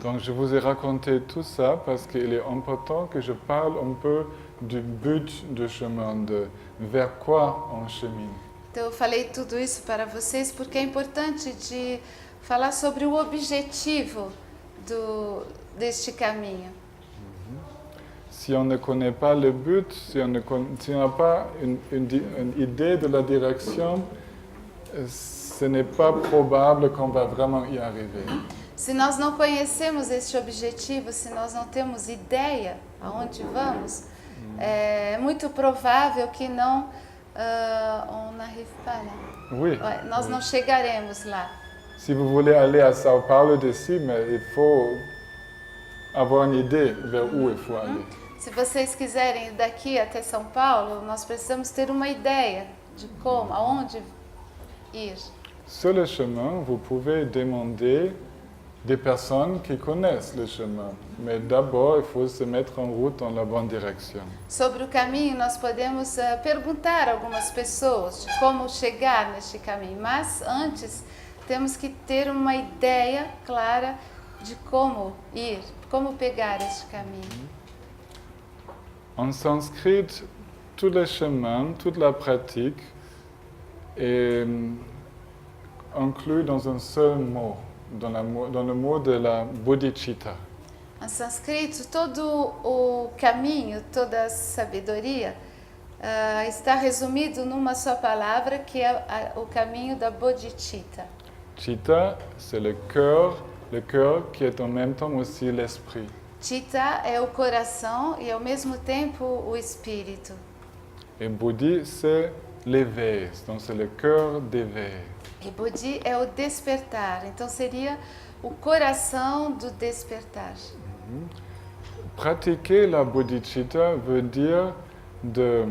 Donc je vous ai raconté tout ça parce qu'il est important que je parle un peu du but du chemin, de vers quoi on chemine. Então eu falei tudo isso para vocês porque é importante de falar sobre o objetivo deste caminho. Si on ne connaît pas le but, si on n'a pas une idée de la direction, ce n'est pas probable qu'on va vraiment y arriver. Se nós não conhecemos este objetivo, se nós não temos ideia aonde vamos, é muito provável que não on n'arrive pas là. Oui. Nós não chegaremos lá. Si vous voulez aller à Sao Paulo d'ici, mais il faut avoir une idée vers où il faut aller. Se vocês quiserem ir daqui até São Paulo, nós precisamos ter uma ideia de como, aonde ir. Sur le chemin, vous pouvez demander des personnes qui connaissent le chemin, mais d'abord, il faut se mettre en route dans la bonne direction. Sobre o caminho, nós podemos perguntar a algumas pessoas de como chegar neste caminho, mas antes temos que ter uma ideia clara de como ir, como pegar este caminho. En sanskrit, tout le chemin, toute la pratique est inclus dans un seul mot, dans le mot de la bodhicitta. Em sânscrito, todo o caminho, toda a sabedoria está resumido numa só palavra, que é o caminho da bodhicitta. Chitta, c'est le cœur qui est en même temps aussi l'esprit. Chitta é o coração e ao mesmo tempo o espírito. Et Bodhi, c'est l'éveil, donc c'est le cœur d'éveil. E Bodhi é o despertar, então seria o coração do despertar. Pratiquer la bodhicitta veut dire de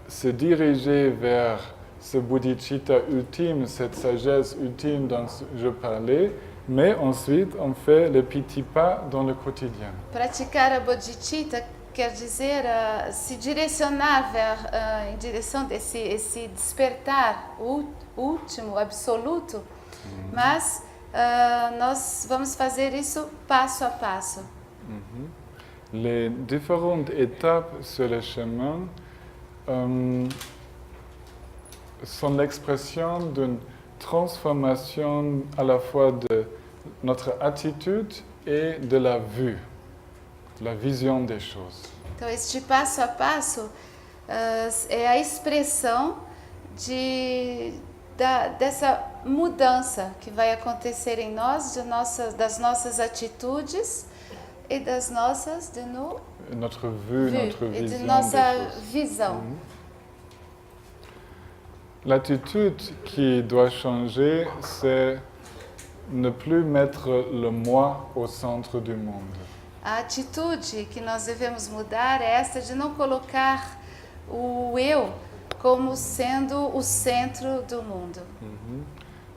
se diriger vers ce bodhicitta ultime, cette sagesse ultime dont je parlais, mais ensuite on fait le petit pas dans le quotidien. Praticar a bodhicitta quer dizer se direcionar em direção desse despertar último, absoluto, mas nós vamos fazer isso passo a passo. Les différentes étapes sur le chemin sont l'expression d'une transformation à la fois de notre attitude et de la vue, la vision des choses. Então, este passo a passo é a expressão dessa mudança que vai acontecer em nós, das nossas atitudes e das nossas Notre vue, notre e de vision nossa des choses. visão. L'attitude qui doit changer, c'est ne plus mettre le moi au centre du monde. A atitude que nós devemos mudar é essa de não colocar o eu como sendo o centro do mundo.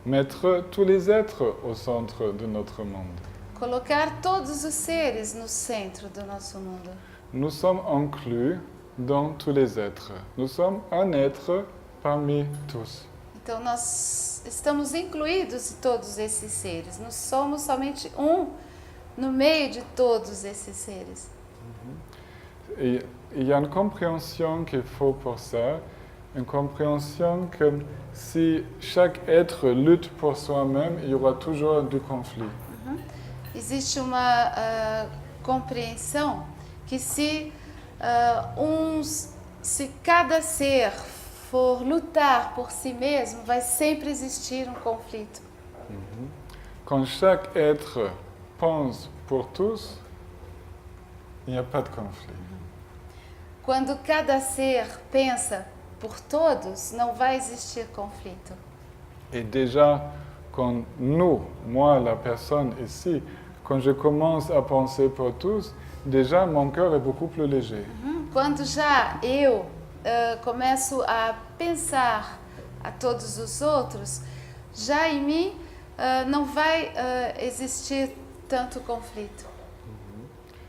Mettre tous les êtres au centre de notre monde. Colocar todos os seres no centro do nosso mundo. Nous sommes inclus dans tous les êtres. Nous sommes un être parmi tous. Então nós estamos incluídos em todos esses seres. Nós somos somente um no meio de todos esses seres. Et il y a une compréhension qu'il faut pour ça, une compréhension que si chaque être lutte pour soi-même, il y aura toujours du conflit. Existe uma compreensão que se cada ser for lutar por si mesmo, vai sempre existir conflito. Quand chaque être pense pour tous, il n'y a pas de conflit. Quando cada ser pensa por todos, não vai existir conflito. Et déjà, quand nous, moi, la personne ici, quand je commence à penser pour tous, déjà mon cœur est beaucoup plus léger. Quando já eu começo a pensar a todos os outros, já em mim não vai existir tanto conflito.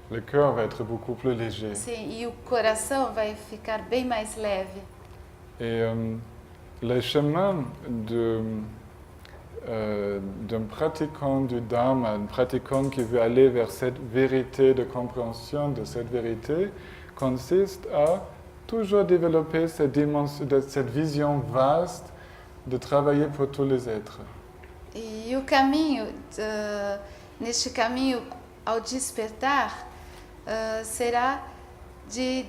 Le cœur va être beaucoup plus léger. Sim, e o coração vai ficar bem mais leve. Et le chemin d'un pratiquant du Dharma, un pratiquant qui veut aller vers cette vérité de compréhension de cette vérité, consiste à toujours développer cette vision vaste de travailler pour tous les êtres. E o caminho, neste caminho ao despertar, será de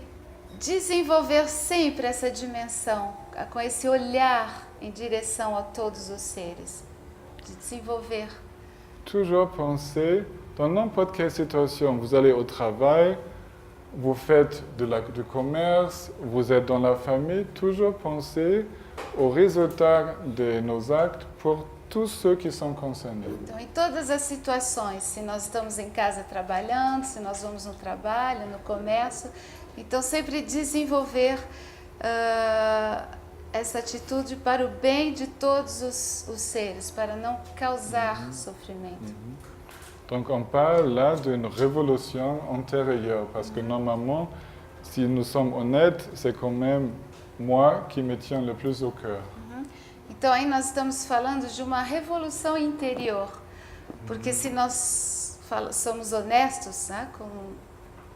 desenvolver sempre essa dimensão, com esse olhar em direção a todos os seres. De desenvolver. Toujours penser, dans n'importe quelle situation, vous allez au travail, vous faites du commerce, vous êtes dans la famille, toujours penser au résultat de nos actes pour tous ceux qui sont concernés. Então, em todas as situações, se nós estamos em casa trabalhando, se nós vamos no trabalho, no comércio, então sempre desenvolver essa atitude para o bem de todos os seres, para não causar sofrimento. Donc on parle là d'une révolution intérieure, parce que normalement, si nous sommes honnêtes, c'est quand même moi qui me tiens le plus au cœur. Então aí nós estamos falando de uma revolução interior, porque se nós somos honestos, né,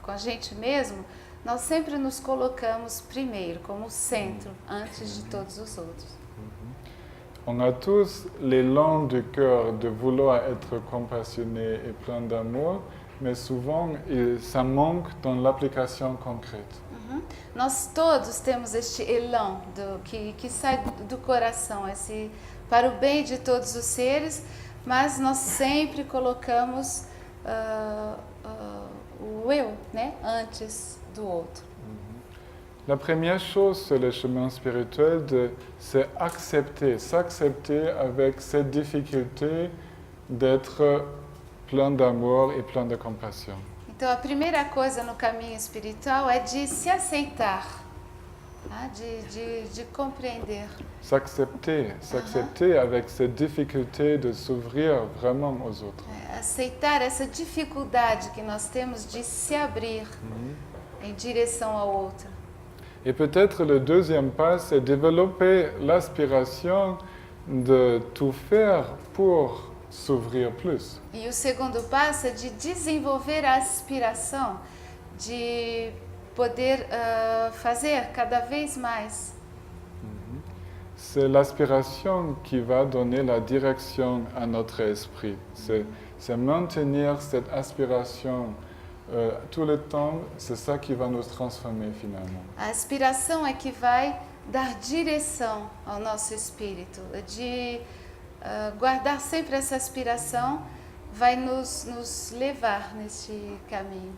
com a gente mesmo, nós sempre nos colocamos primeiro, como centro, antes de todos os outros. On a tous l'élan du cœur de vouloir être compassionné et plein d'amour, mais souvent ça manque dans l'application concrète. Nós todos temos este elan que sai do coração, esse para o bem de todos os seres, mas nós sempre colocamos o eu, né, antes do outro. La première chose sur le chemin spirituel, c'est s'accepter avec cette difficulté d'être plein d'amour et plein de compassion. Então a primeira coisa no caminho espiritual é de se aceitar, tá? de compreender. S'accepter avec cette difficulté de s'ouvrir vraiment aux autres. Aceitar essa dificuldade que nós temos de se abrir em direção ao outro. Et peut-être le deuxième pas, c'est développer l'aspiration de tout faire pour s'ouvrir plus. E o segundo passo é de desenvolver a aspiração de poder fazer cada vez mais. C'est l'aspiration qui va donner la direction à notre esprit. C'est maintenir cette aspiration tout le temps, c'est ça qui va nous transformer finalement. A aspiração é que vai dar direção ao nosso espírito. De guardar sempre essa aspiração vai nos levar neste caminho.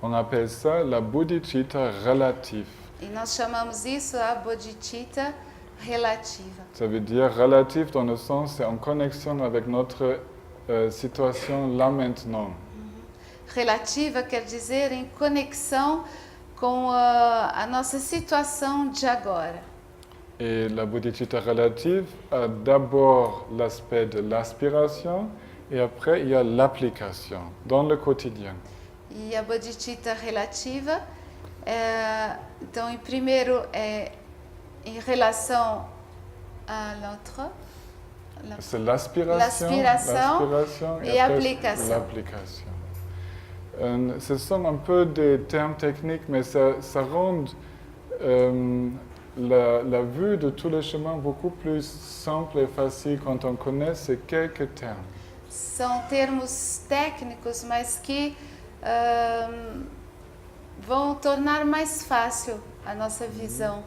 On appelle ça la bodhicitta relative. E nós chamamos isso a bodhicitta relativa. Ça veut dire relative dans le sens, c'est en connexion avec notre situation là maintenant. Relativa quer dizer em conexão com a nossa situação de agora. Et la bodhicitta relative a d'abord l'aspect de l'aspiration et après il y a l'application dans le quotidien. E a bodhicitta relativa, então, em primeiro é em relação à l'autre. C'est l'aspiration et après l'application. Ce sont un peu des termes techniques, mais ça rend la vue de tous les chemins beaucoup plus simple et facile quand on connaît ces quelques termes. São termos técnicos, mas que vão tornar mais fácil a nossa visão.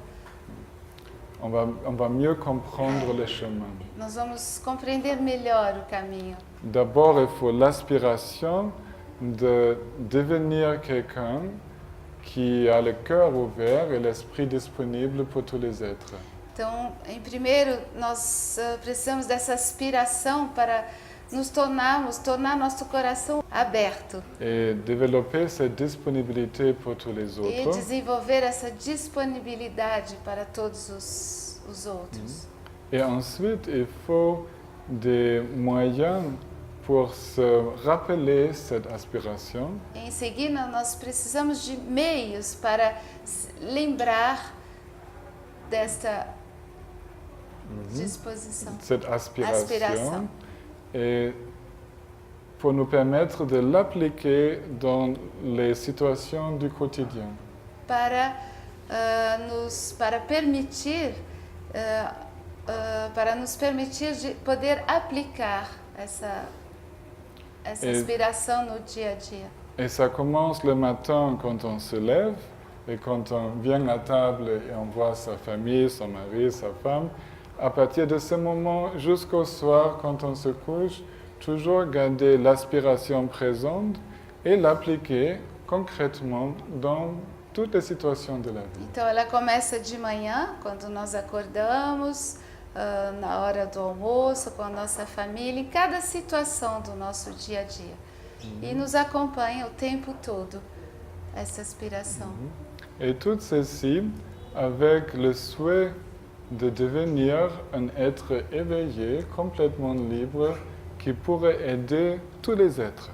On va mieux comprendre les chemins. Nós vamos compreender melhor o caminho. D'abord, il faut l'aspiration de devenir quelqu'un qui a le cœur ouvert et l'esprit disponible pour tous les êtres. Então, em primeiro, nós precisamos dessa aspiração para tornar nosso coração aberto. Et développer cette disponibilité pour tous les autres. E desenvolver essa disponibilidade para todos os outros. Et ensuite, il faut des moyens pour se rappeler cette aspiration. Em seguida, nós precisamos de disposição, cette aspiration, aspiração, et pour nous permettre de l'appliquer dans les situations du quotidien. para nos permitir de poder aplicar essa aspiração no dia a dia. Et ça commence le matin quand on se lève et quand on vient à table et on voit sa famille, son mari, sa femme. À partir de ce moment jusqu'au soir quand on se couche, toujours garder l'aspiration présente et l'appliquer concrètement dans toutes les situations de la vie. Então ela começa de manhã, quando nós acordamos, na hora do almoço, com a nossa família, em cada situação do nosso dia a dia. E nos acompanha o tempo todo, essa aspiração. Et tout ceci avec le souhait de devenir un être éveillé, complètement libre, qui pourrait aider tous les êtres.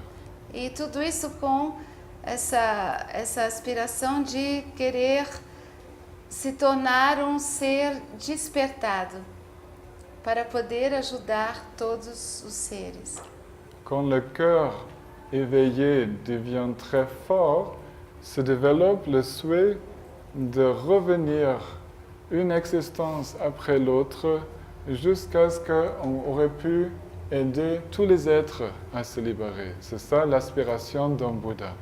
E tudo isso com essa aspiração de querer se tornar um ser despertado para poder ajudar todos os seres. Quand le cœur éveillé devient très fort, se développe le souhait de revenir une existence après l'autre jusqu'à ce qu'on aurait pu aider tous les êtres à se libérer. C'est ça l'aspiration d'un Bouddha.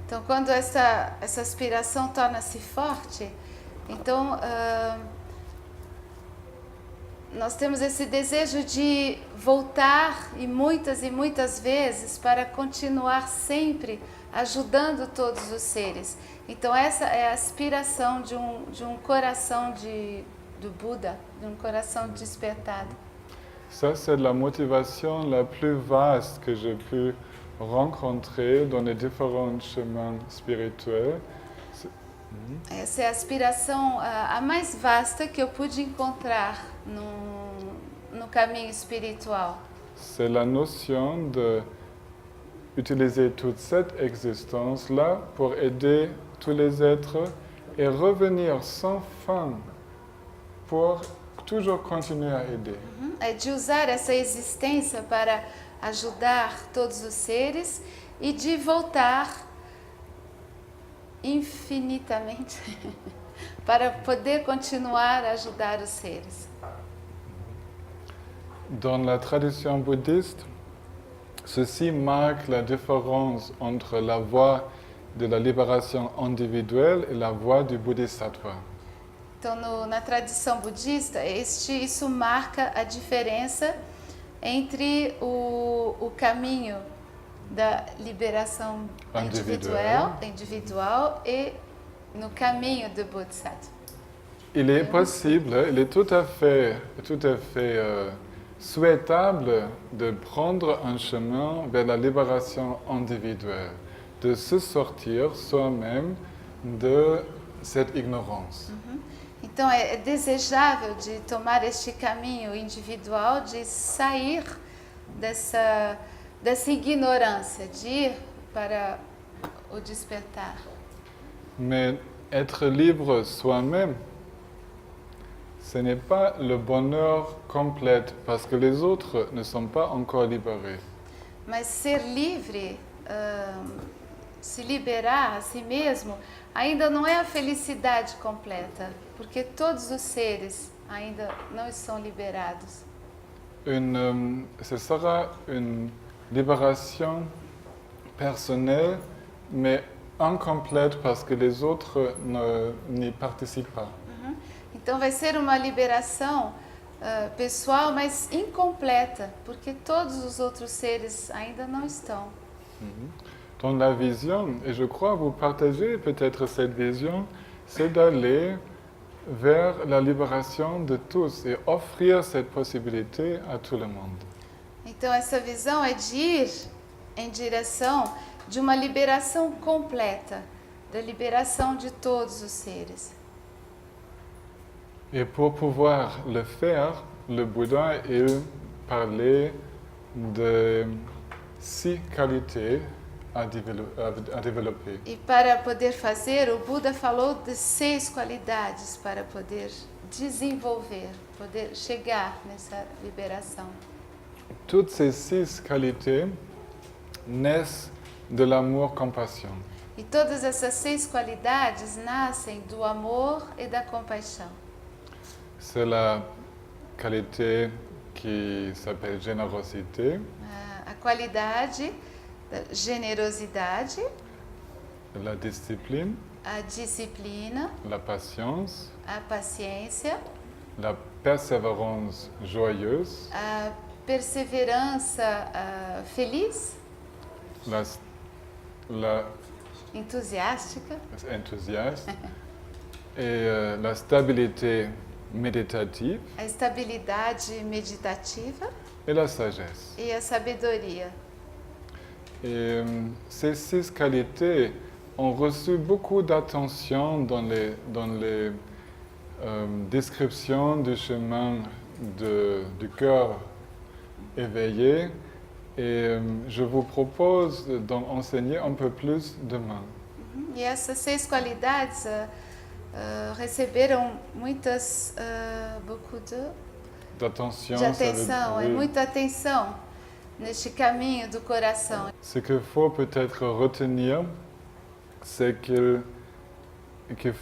Então, quando essa aspiração torna-se forte, então nós temos esse desejo de voltar e muitas vezes para continuar sempre ajudando todos os seres. Então essa é a aspiração de um coração do Buda, de um coração despertado. Ça, c'est la motivation la plus vaste que j'ai pu rencontrer dans les différents chemins spirituels. Essa é a aspiração a mais vasta que eu pude encontrar no caminho espiritual. C'est la notion de utiliser toute cette existence-là pour aider tous les êtres et revenir sans fin pour toujours continuer à aider. É de usar essa existência para ajudar todos os seres e de voltar infinitamente para poder continuar a ajudar os seres. Dans la tradition bouddhiste, ceci marque la différence entre la voie de la libération individuelle et la voie du bodhisattva. Então, na tradição budista, isso marca a diferença entre o caminho da liberação individual e no caminho do Bodhisattva. Il est possible, il est tout à fait souhaitable de prendre un chemin vers la libération individuelle, de se sortir soi-même de cette ignorance. Então é desejável de tomar este caminho individual, de sair dessa ignorância, de ir para o despertar. Mais être libre soi-même, ce n'est pas le bonheur complet parce que les autres ne sont pas encore libérés. Mas ser livre, se liberar a si mesmo, ainda não é a felicidade completa, porque todos os seres ainda não estão liberados. Ce sera une libération personnelle, mais incomplète parce que les autres n'y participent pas. Então vai ser uma liberação pessoal, mas incompleta, porque todos os outros seres ainda não estão. Dans la vision, et je crois vous partagez peut-être cette vision, c'est d'aller vers la libération de tous et offrir cette possibilité à tout le monde. Então essa visão é de ir em direção de uma liberação completa, da liberação de todos os seres. Et pour pouvoir le faire, le Bouddha parlait de 6 qualités à développer. E para poder fazer, o Buda falou de 6 qualidades para poder desenvolver, poder chegar nessa liberação. Toutes ces 6 qualités naissent de l'amour-compassion. E todas essas 6 qualidades nascem do amor e da compaixão. C'est la qualité qui s'appelle générosité, A qualidade da generosidade, la discipline, a disciplina, la patience, a paciência, la persévérance joyeuse, a perseverança feliz, la entusiástica, enthousiaste et la stabilité méditative a estabilidade meditativa et la sagesse. e a sabedoria. Et ces 6 qualités ont reçu beaucoup d'attention dans les descriptions du chemin du cœur éveillé. Et je vous propose d'en enseigner un peu plus demain. E essas 6 qualidades receberam beaucoup D'attention, de ça veut atenção, dire- muita atenção neste caminho do coração. Ce qu'il faut peut-être retenir, c'est qu'il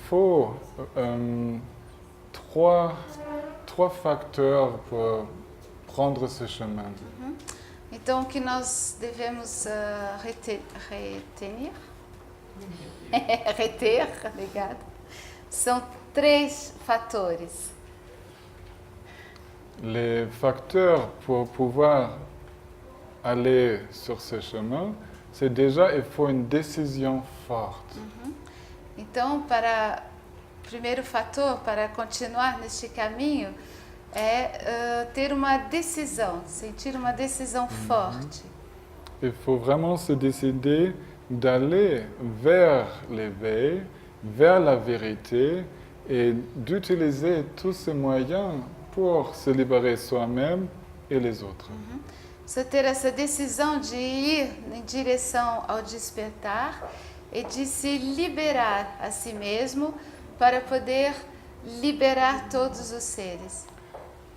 faut trois facteurs pour prendre ce chemin. Então, o que nós devemos reter, obrigada, são 3 fatores. Les facteurs pour pouvoir aller sur ce chemin, c'est déjà, il faut une décision forte. Então, o primeiro fator para continuar neste caminho é ter uma decisão, sentir uma decisão forte. Il faut vraiment se décider d'aller vers l'éveil, vers la vérité et d'utiliser tous ces moyens pour se libérer soi-même et les autres. Você ter essa decisão de ir em direção ao despertar e de se liberar a si mesmo para poder liberar todos os seres.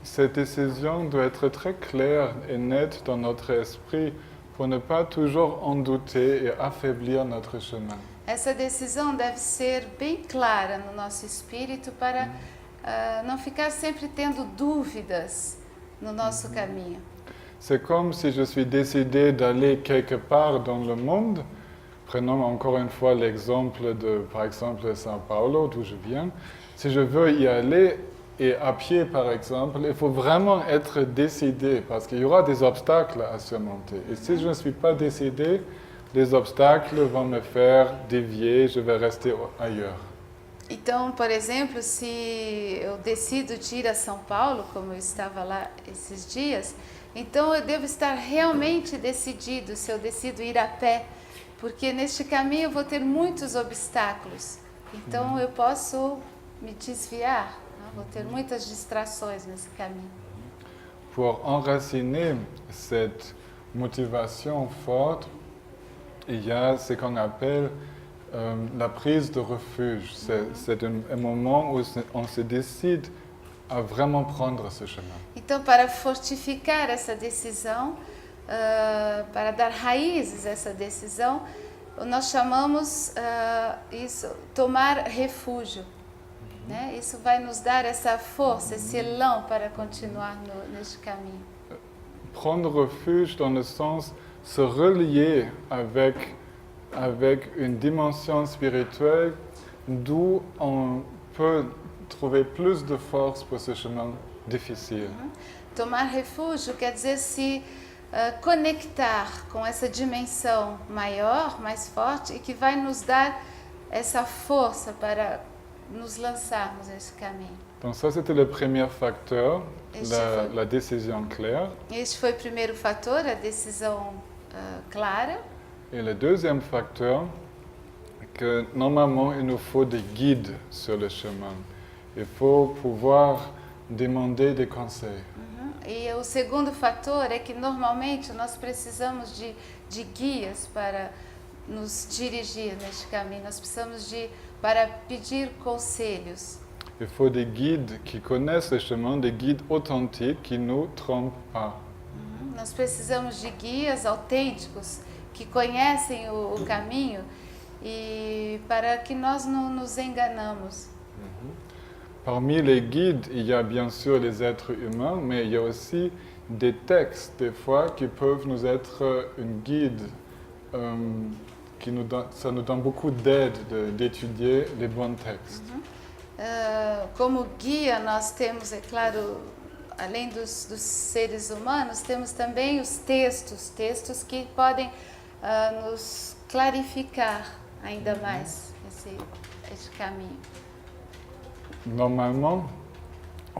Cette décision doit être très claire et nette dans notre esprit pour ne pas toujours en douter et affaiblir notre chemin. Essa decisão deve ser bem clara no nosso espírito para não ficar sempre tendo dúvidas no nosso caminho. C'est comme si je suis décidé d'aller quelque part dans le monde. Prenons encore une fois l'exemple de, par exemple, São Paulo, d'où je viens. Si je veux y aller, et à pied par exemple, il faut vraiment être décidé parce qu'il y aura des obstacles à surmonter. Et si je ne suis pas décidé, les obstacles vont me faire dévier, je vais rester ailleurs. Então, por exemplo, se eu decido de ir a São Paulo, como eu estava lá esses dias, então eu devo estar realmente decidido se eu decido ir a pé, porque neste caminho eu vou ter muitos obstáculos. Então eu posso me desviar, né? Vou ter muitas distrações nesse caminho. Pour enraciner cette motivation forte, il y a ce qu'on appelle la prise de refuge. C'est un moment où on se décide à vraiment prendre ce chemin. Então, para fortificar essa decisão, para dar raízes a essa decisão, nós chamamos isso tomar refúgio. Né? Isso vai nos dar essa força, esse elão para continuar neste caminho. Prendre refuge dans le sens se relier avec une dimension spirituelle d'où on peut trouver plus de force pour ce chemin difficile. Tomar refúgio quer dizer se conectar com essa dimensão maior, mais forte e que vai nos dar essa força para nos lançarmos nesse caminho. Donc ça, c'était le premier facteur, la décision claire. Este foi o primeiro fator, a decisão clara. Et le deuxième facteur, que normalement, il nous faut des guides sur le chemin. Il faut pouvoir demander des conseils. E o segundo fator é que normalmente nós precisamos de guias para nos dirigir neste caminho. Nós precisamos para pedir conselhos. Il faut des guides qui connaissent le chemin, des guides authentiques qui ne nous trompent pas. Nós precisamos de guias autênticos que conhecem o caminho e para que nós não nos enganamos. Parmi les guides, il y a bien sûr les êtres humains, mais il y a aussi des textes, des fois, qui peuvent nous être une guide, ça nous donne beaucoup d'aide d'étudier les bons textes. Como guia, nós temos, é claro, além dos seres humanos, temos também os textos que podem nos clarificar ainda mais esse caminho. Normalement,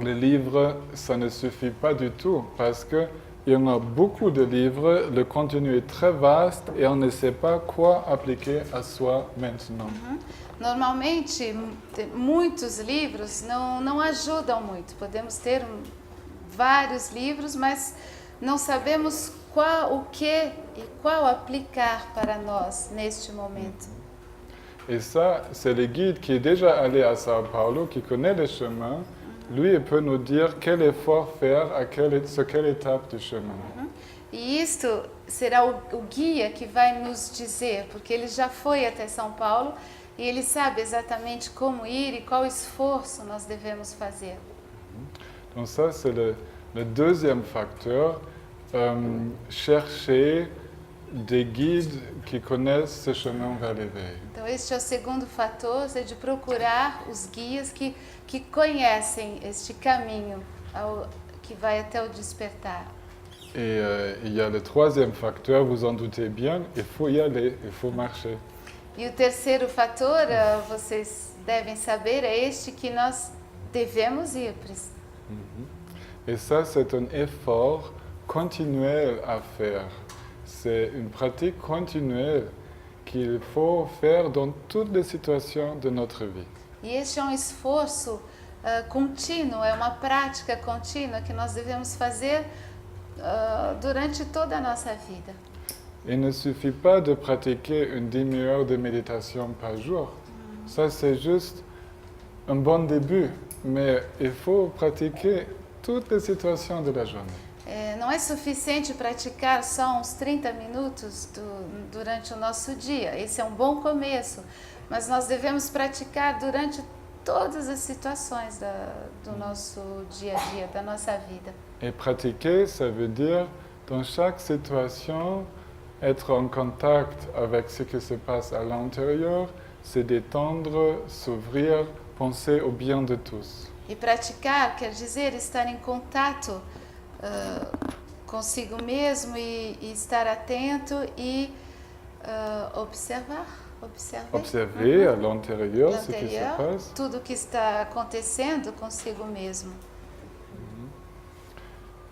les livres, ça ne suffit pas du tout parce qu'il y en a beaucoup de livres, le contenu est très vaste et on ne sait pas quoi appliquer à soi maintenant. Normalmente, muitos livros não ajudam muito. Podemos ter vários livros, mas não sabemos o que e qual aplicar para nós neste momento. Et ça, c'est le guide qui est déjà allé à Sao Paulo, qui connaît le chemin. Lui, il peut nous dire quel effort faire sur quelle étape du chemin. E isto será o guia que vai nos dizer, porque ele já foi até São Paulo e ele sabe exatamente como ir e qual esforço nós devemos fazer. Donc ça, c'est le deuxième facteur, chercher des guides qui connaissent ce chemin vers l'éveil. Então este é o segundo fator, é de procurar os guias que conhecem este caminho que vai até o despertar. Et il y a le troisième facteur, vous en doutez bien, il faut y aller, il faut marcher. E o terceiro fator, vocês devem saber, é este que nós devemos ir. Et ça, c'est un effort continuel à faire. C'est une pratique continuelle qu'il faut faire dans toutes les situations de notre vie. E este é um esforço contínuo, é uma prática contínua que nós devemos fazer durante toda a nossa vida. Il ne suffit pas de pratiquer une demi-heure de méditation par jour. Ça, c'est juste un bon début, mais il faut pratiquer toutes les situations de la journée. Não é suficiente praticar só uns 30 minutos durante o nosso dia. Esse é um bom começo, mas nós devemos praticar durante todas as situações do nosso dia a dia, da nossa vida. Et pratiquer, ça veut dire, dans chaque situation, être en contact avec ce qui se passe à l'intérieur, se détendre, s'ouvrir, penser au bien de tous. E praticar quer dizer estar em contato consigo mesmo e estar atento e observer à l'intérieur ce qui se passe. Tudo que está acontecendo consigo mesmo.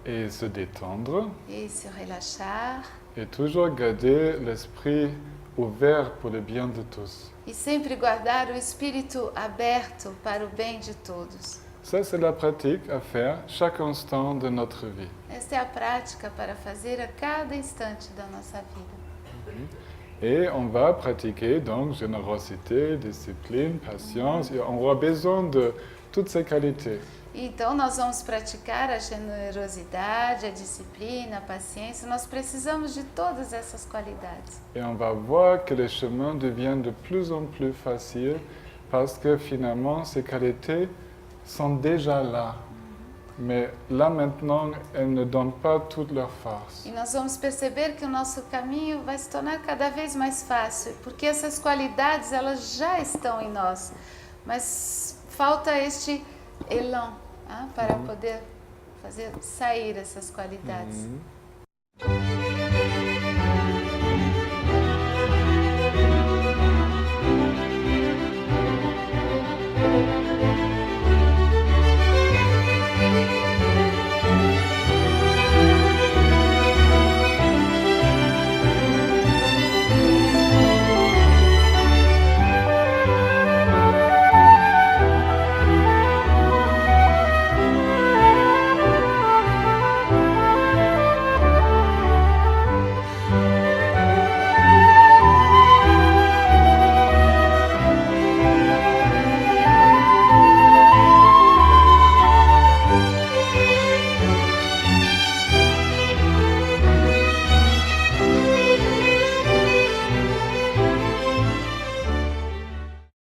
Et se détendre. E se relaxar. Et toujours garder l'esprit ouvert pour le bien de tous. E sempre guardar o espírito aberto para o bem de todos. Ça, c'est la pratique à faire chaque instant de notre vie. Esta é a prática para fazer a cada instante da nossa vida. Et on va pratiquer donc générosité, discipline, patience, et on aura besoin de toutes ces qualités. Então nós vamos praticar a generosidade, a disciplina, a paciência. Nós precisamos de todas essas qualidades. Et on va voir que le chemin devient de plus en plus facile parce que finalement ces qualités sont déjà là. Mais là maintenant, elles ne donnent pas toute leur force. E nós vamos perceber que o nosso caminho vai se tornar cada vez mais fácil, porque essas qualidades elas já estão em nós, mas falta este elan para poder fazer sair essas qualidades.